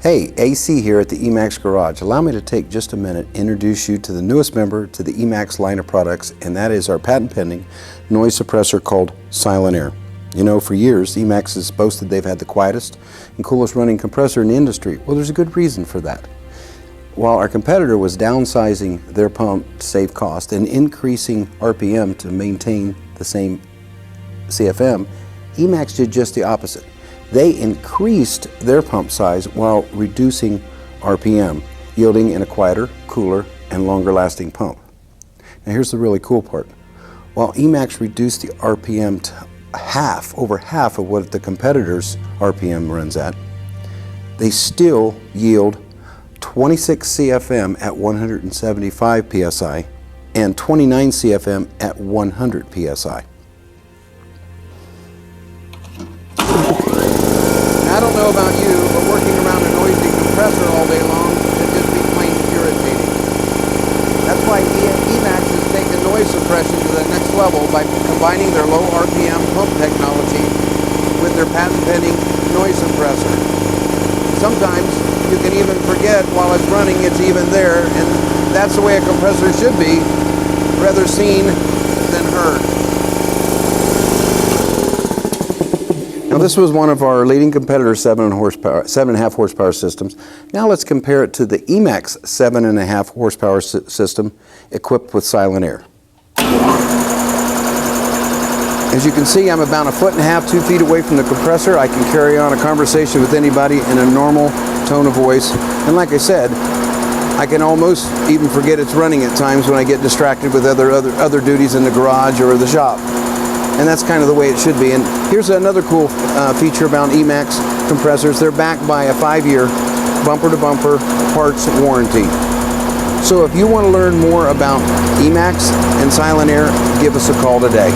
Hey, AC here at the EMAX Garage. Allow me to take just a minute and introduce you to the newest member to the EMAX line of products, and that is our patent pending noise suppressor called Silent Air. You know, for years, EMAX has boasted they've had the quietest and coolest running compressor in the industry. Well, there's a good reason for that. While our competitor was downsizing their pump to save cost and increasing RPM to maintain the same CFM, EMAX did just the opposite. They increased their pump size while reducing RPM, yielding in a quieter, cooler, and longer lasting pump. Now here's the really cool part. While EMAX reduced the RPM to over half of what the competitor's RPM runs at, they still yield 26 CFM at 175 PSI and 29 CFM at 100 PSI. I don't know about you, but working around a noisy compressor all day long can just be plain irritating. That's why EMAX has taken noise suppression to the next level by combining their low RPM pump technology with their patent-pending noise suppressor. Sometimes you can even forget while it's running it's even there, and that's the way a compressor should be, rather seen than heard. Now this was one of our leading competitors' 7.5 horsepower systems. Now let's compare it to the EMAX 7.5 horsepower system equipped with Silent Air. As you can see, I'm about 1.5 to 2 feet away from the compressor. I can carry on a conversation with anybody in a normal tone of voice. And like I said, I can almost even forget it's running at times when I get distracted with other duties in the garage or the shop. And that's kind of the way it should be. And here's another cool feature about EMAX compressors. They're backed by a 5-year bumper-to-bumper parts warranty. So if you want to learn more about EMAX and Silent Air, give us a call today.